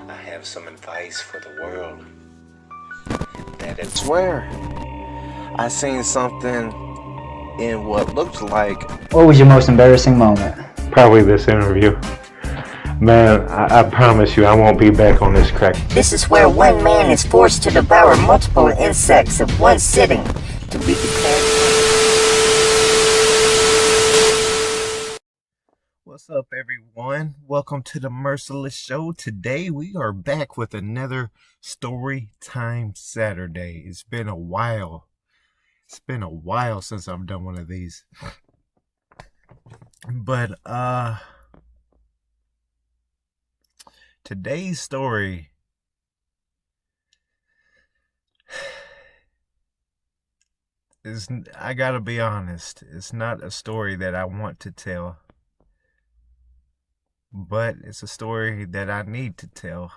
I have some advice for the world. That is, Swear, I seen something in what looked like. What was your most embarrassing moment? Probably this interview. Man, I promise you I won't be back on this crack. This is where one man is forced to devour multiple insects at one sitting to be declared. What's up, everyone? Welcome to the Merciless Show. Today we are back with another Storytime Saturday. It's been a while. It's been a while since I've done one of these. But today's story is, I gotta be honest, it's not a story that I want to tell. But it's a story that I need to tell.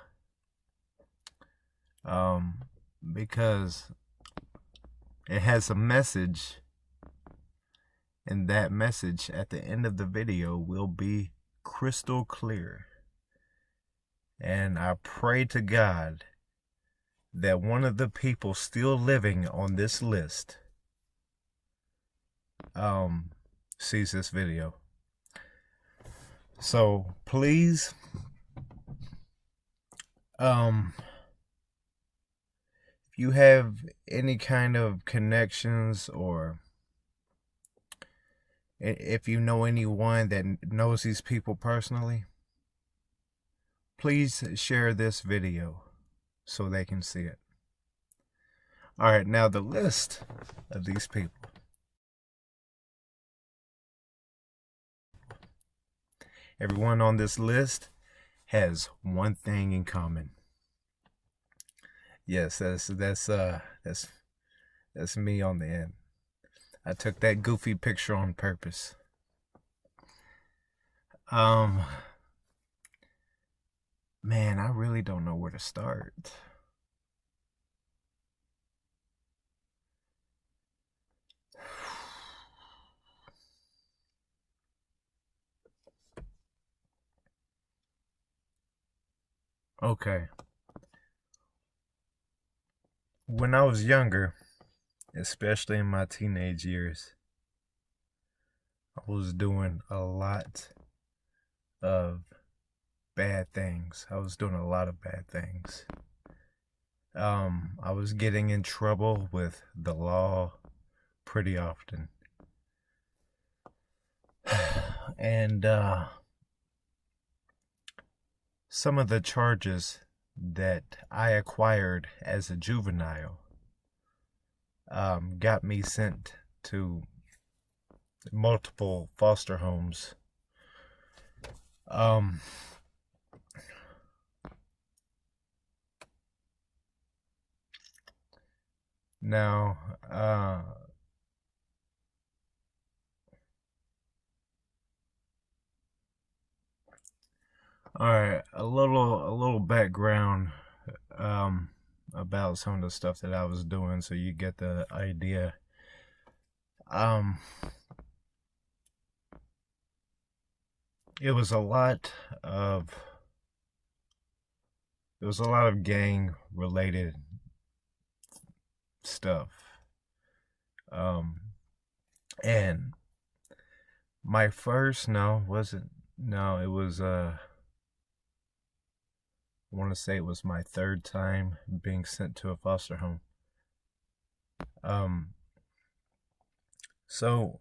Because it has a message, and that message at the end of the video will be crystal clear. And I pray to God that one of the people still living on this list sees this video. So please, if you have any kind of connections, or if you know anyone that knows these people personally, please share this video so they can see it. All right, now the list of these people. Everyone on this list has one thing in common. Yes, that's me on the end. I took that goofy picture on purpose. Man, I really don't know where to start. Okay. When I was younger, especially in my teenage years, I was doing a lot of bad things. I was doing a lot of bad things. I was getting in trouble with the law pretty often. And some of the charges that I acquired as a juvenile got me sent to multiple foster homes. Now, all right, a little background about some of the stuff that I was doing, so you get the idea. It was a lot of gang related stuff. And my first, it was I want to say it was my third time being sent to a foster home. So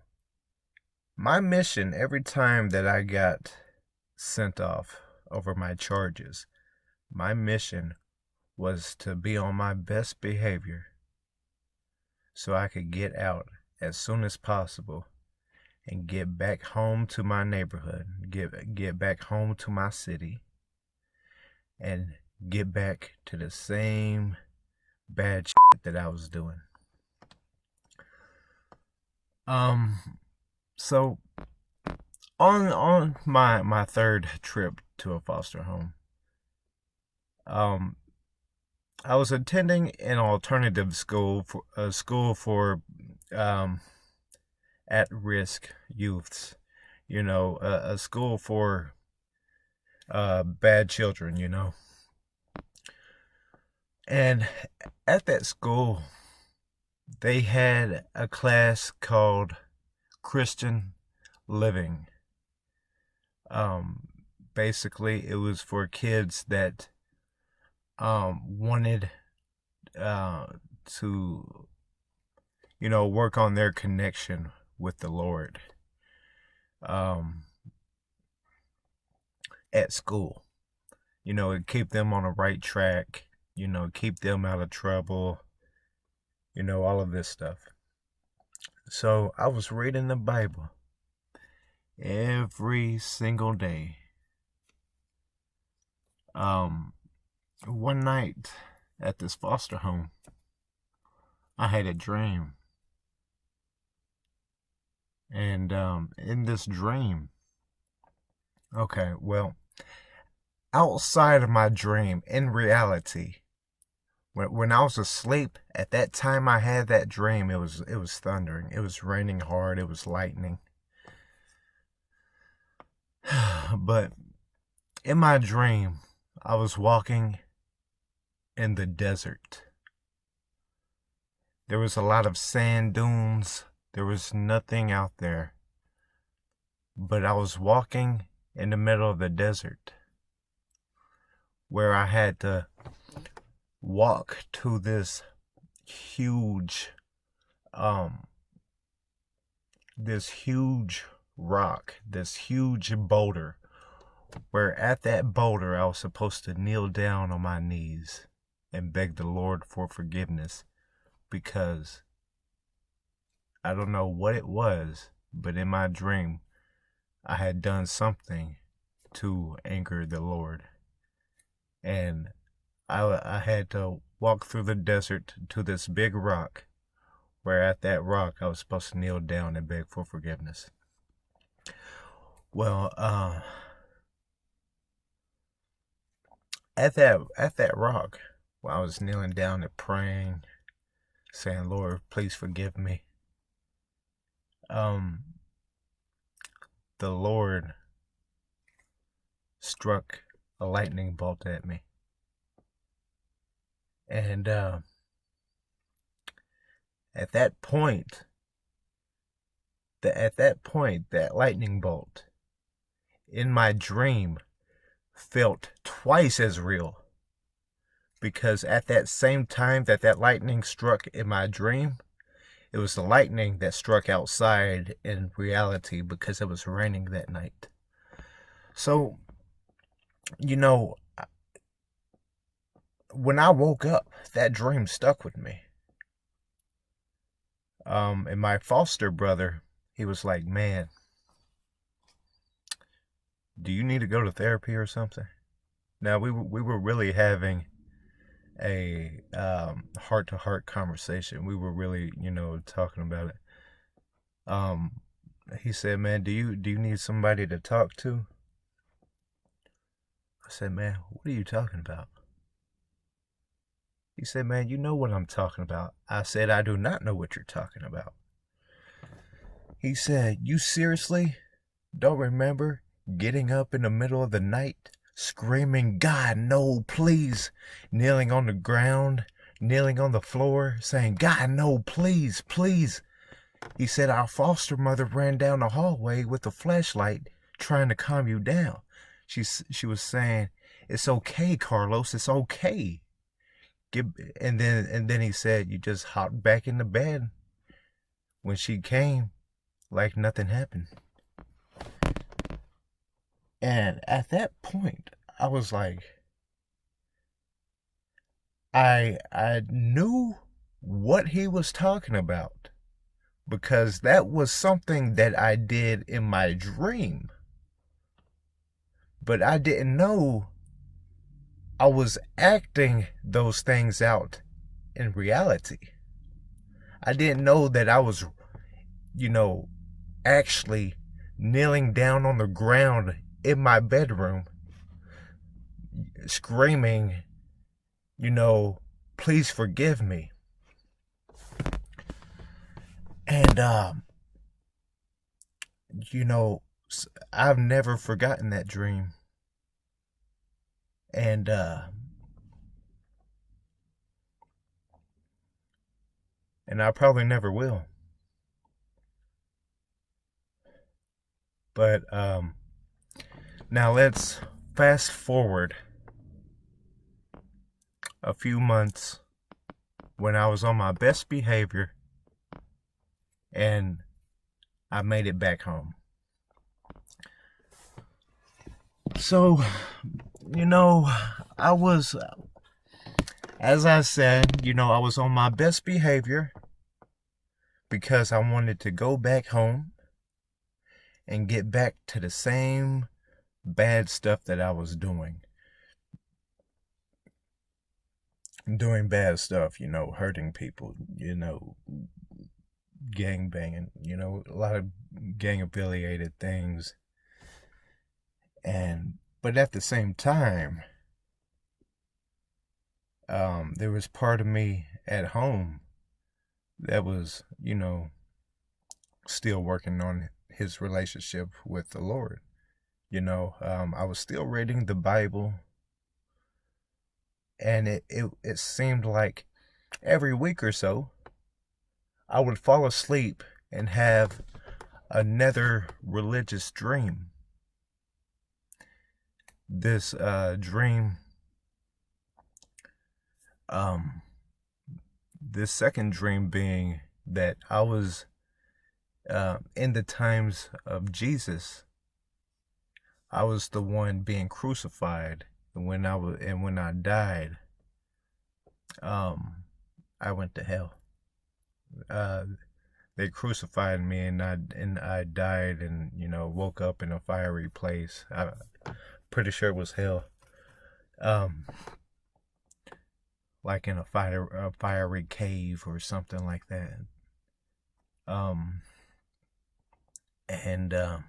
my mission every time that I got sent off over my charges, my mission was to be on my best behavior so I could get out as soon as possible and get back home to my neighborhood, get back home to my city, and get back to the same bad shit that I was doing. So on my third trip to a foster home, I was attending an alternative school for at-risk youths, a school for bad children, And at that school, they had a class called Christian Living. Basically, it was for kids that wanted to, work on their connection with the Lord at school. It keep them on the right track, keep them out of trouble, all of this stuff. So I was reading the Bible every single day. One night at this foster home, I had a dream. And in this dream, outside of my dream, in reality, when I was asleep, at that time I had that dream, it was thundering. It was raining hard. It was lightning. But in my dream, I was walking in the desert. There was a lot of sand dunes. There was nothing out there. But I was walking in the middle of the desert, where I had to walk to this huge rock, this huge boulder, where at that boulder I was supposed to kneel down on my knees and beg the Lord for forgiveness, because I don't know what it was, but in my dream I had done something to anger the Lord. And I had to walk through the desert to this big rock, where at that rock I was supposed to kneel down and beg for forgiveness. Well, at that rock, while I was kneeling down and praying, saying, "Lord, please forgive me," the Lord struck a lightning bolt at me. And at that point, that lightning bolt in my dream felt twice as real, because at that same time that lightning struck in my dream, it was the lightning that struck outside in reality, because it was raining that night. So, when I woke up, that dream stuck with me. And my foster brother, he was like, "Man, do you need to go to therapy or something?" Now, we were really having a heart-to-heart conversation. We were really, talking about it. He said, "Man, do you need somebody to talk to?" I said, "Man, what are you talking about?" He said, "Man, you know what I'm talking about." I said, "I do not know what you're talking about." He said, "You seriously don't remember getting up in the middle of the night, screaming, 'God, no, please,' kneeling on the ground, kneeling on the floor, saying, 'God, no, please, please.'" He said, "Our foster mother ran down the hallway with a flashlight trying to calm you down. She was saying, 'It's okay, Carlos, it's okay.' And then he said, 'You just hopped back in the bed when she came, like nothing happened.'" And at that point, I was like, I knew what he was talking about, because that was something that I did in my dream. But I didn't know I was acting those things out in reality. I didn't know that I was, actually kneeling down on the ground in my bedroom, screaming, "Please forgive me." And, I've never forgotten that dream. And And I probably never will. But now let's fast forward a few months when I was on my best behavior and I made it back home. So, I was, as I said, I was on my best behavior because I wanted to go back home and get back to the same bad stuff that I was doing. Doing bad stuff, hurting people, gang banging, a lot of gang affiliated things. But at the same time, there was part of me at home that was, still working on his relationship with the Lord. I was still reading the Bible, and it seemed like every week or so, I would fall asleep and have another religious dream. This dream, this second dream being that I was in the times of Jesus. I was the one being crucified, and when I died, I went to hell. They crucified me, and I died, and woke up in a fiery place. I'm pretty sure it was hell, like in a fiery cave or something like that. And I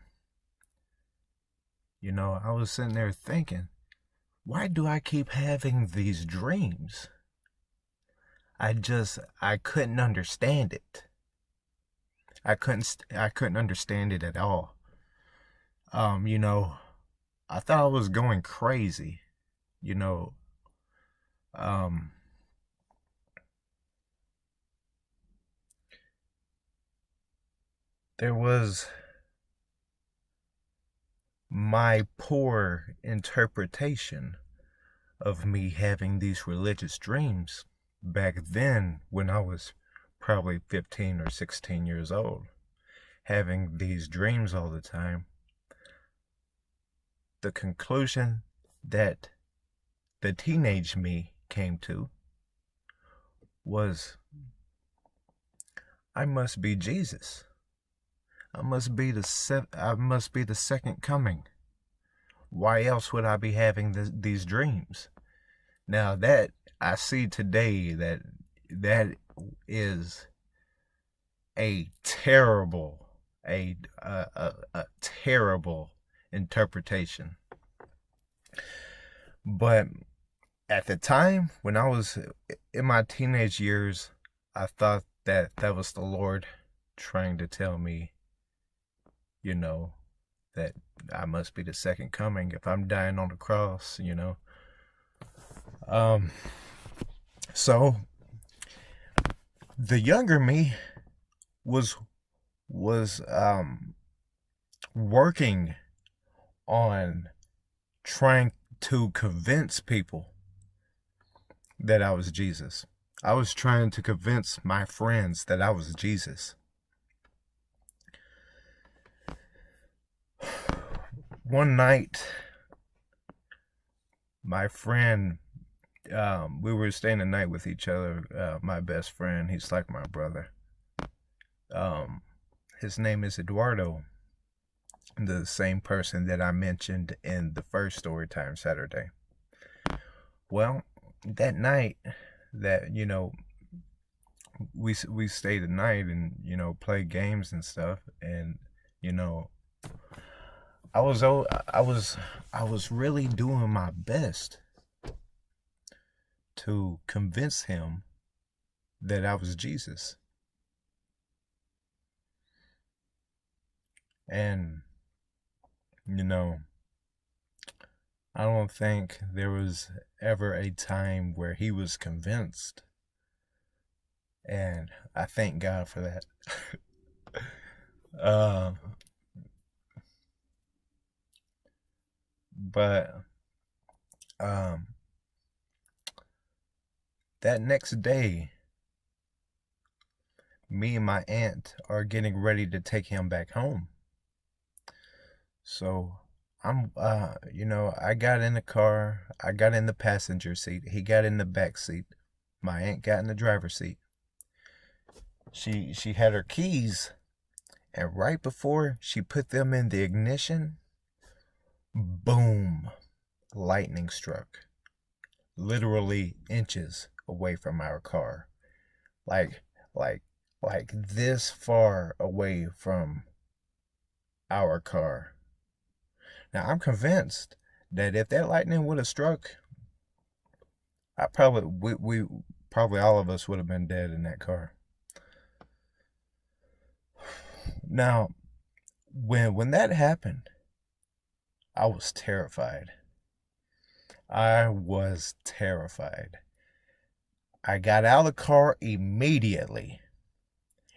was sitting there thinking, why do I keep having these dreams? I couldn't understand it. I couldn't understand it at all. I thought I was going crazy, there was my poor interpretation of me having these religious dreams back then when I was probably 15 or 16 years old, having these dreams all the time. The conclusion that the teenage me came to was, I must be Jesus. I must be the second coming. Why else would I be having these dreams? Now that I see today that is a terrible interpretation. But at the time, when I was in my teenage years, I thought that was the Lord trying to tell me, that I must be the second coming if I'm dying on the cross, So the younger me was working on trying to convince people that I was Jesus. I was trying to convince my friends that I was Jesus. One night, my friend, we were staying the night with each other. My best friend, he's like my brother. His name is Eduardo, the same person that I mentioned in the first Storytime Saturday. Well, that night that, we stayed the night and, played games and stuff, and, I was really doing my best to convince him that I was Jesus. And, I don't think there was ever a time where he was convinced. And I thank God for that. um, but um, that next day, me and my aunt are getting ready to take him back home. So I got in the car. I got in the passenger seat. He got in the back seat. My aunt got in the driver's seat. She had her keys, and right before she put them in the ignition, boom, lightning struck. Literally inches away from our car. Like like like this far away from our car. Now I'm convinced that if that lightning would have struck, I probably we probably all of us would have been dead in that car. Now, when that happened, I was terrified. I was terrified. I got out of the car immediately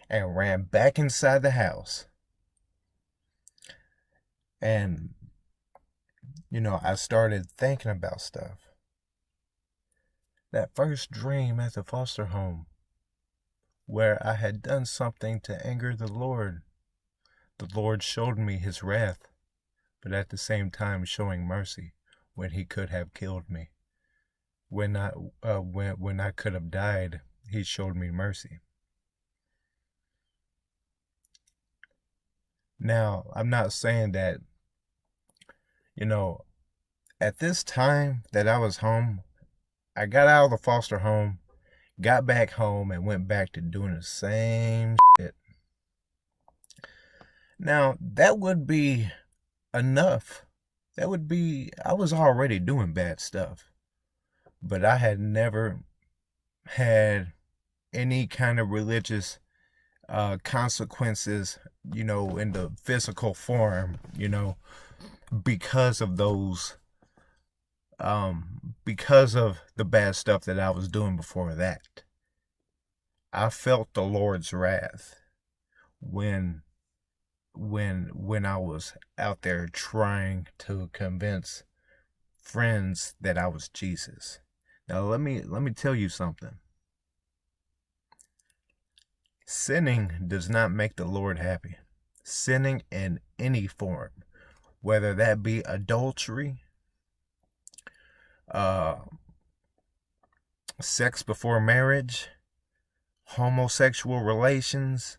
and ran back inside the house. And I started thinking about stuff. That first dream at the foster home, where I had done something to anger the Lord showed me his wrath, but at the same time showing mercy when he could have killed me. When I could have died, he showed me mercy. Now, I'm not saying that, at this time that I was home, I got out of the foster home, got back home, and went back to doing the same shit. Now, that would be enough. I was already doing bad stuff. But I had never had any kind of religious consequences, in the physical form, because of those, because of the bad stuff that I was doing before that. I felt the Lord's wrath when I was out there trying to convince friends that I was Jesus. Now let me tell you something. Sinning does not make the Lord happy. Sinning in any form, whether that be adultery, sex before marriage, homosexual relations,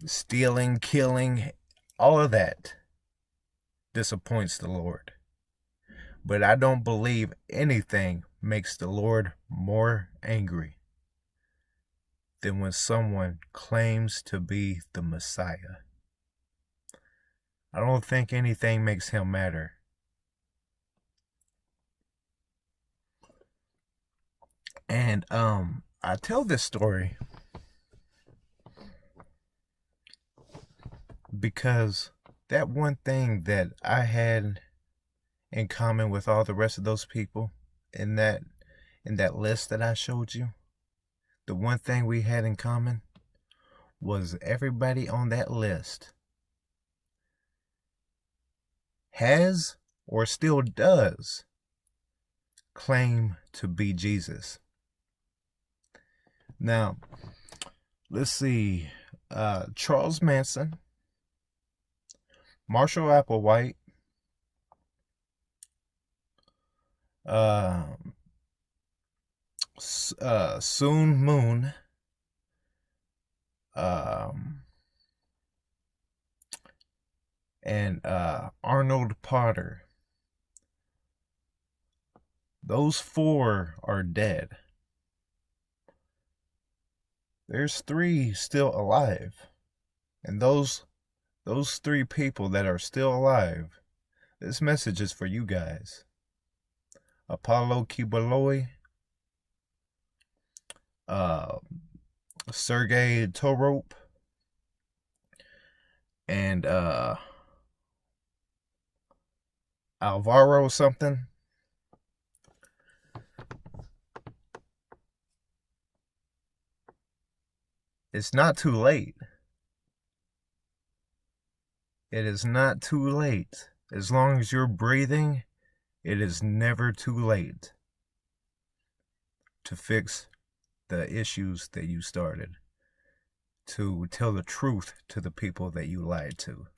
stealing, killing, all of that disappoints the Lord. But I don't believe anything makes the Lord more angry than when someone claims to be the Messiah. I don't think anything makes him madder. And I tell this story because that one thing that I had in common with all the rest of those people in that list that I showed you, the one thing we had in common was everybody on that list has or still does claim to be Jesus. Now, let's see. Charles Manson, Marshall Applewhite, Soon Moon, and Arnold Potter. Those 4 are dead. There's 3 still alive. And those 3 people that are still alive, this message is for you guys. Apollo Kibaloi, Sergei Torop, and Alvaro something. It's not too late. It is not too late. As long as you're breathing, it is never too late to fix the issues that you started, to tell the truth to the people that you lied to.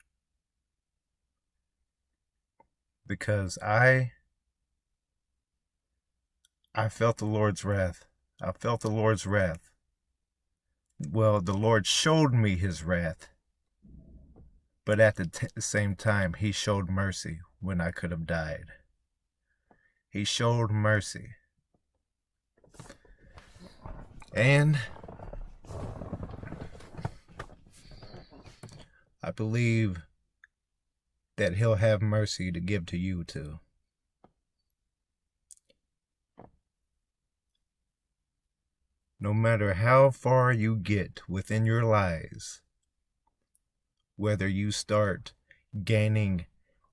Because I felt the Lord's wrath. I felt the Lord's wrath. Well, the Lord showed me his wrath. But at the same time, he showed mercy when I could have died. He showed mercy. And I believe that he'll have mercy to give to you too. No matter how far you get within your lies, whether you start gaining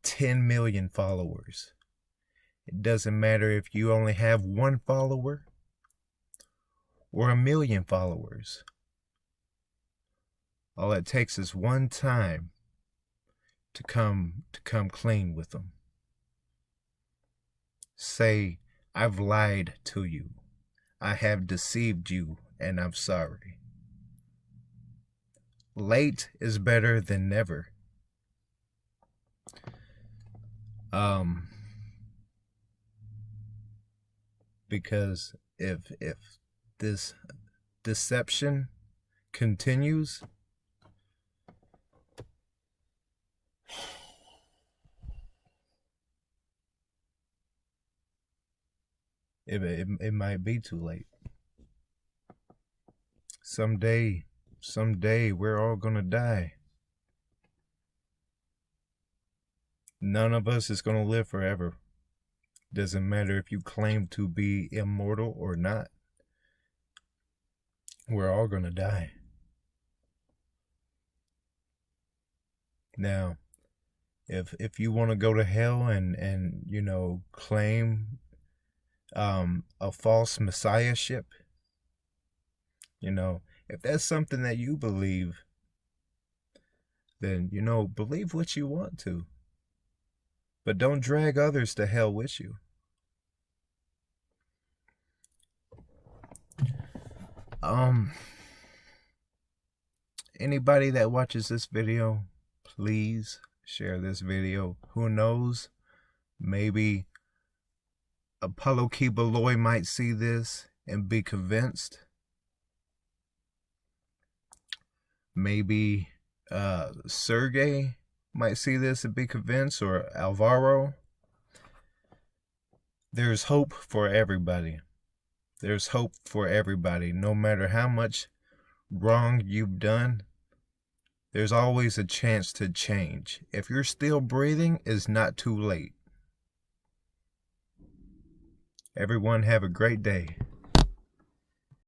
10 million followers, it doesn't matter if you only have 1 follower or 1 million followers. All it takes is one time to come clean with them. Say, I've lied to you. I have deceived you, and I'm sorry. Late is better than never. Because if this deception continues, it might be too late. Someday we're all gonna die. None of us is gonna live forever. Doesn't matter if you claim to be immortal or not. We're all gonna die. Now, if you want to go to hell and you know, claim a false messiahship, you know, if that's something that you believe, then, you know, believe what you want to. But don't drag others to hell with you. Anybody that watches this video, please share this video. Who knows? Maybe Apollo Kibaloy might see this and be convinced. Maybe Sergey might see this and be convinced, or Alvaro. There's hope for everybody. There's hope for everybody. No matter how much wrong you've done, there's always a chance to change. If you're still breathing, it's not too late. Everyone have a great day.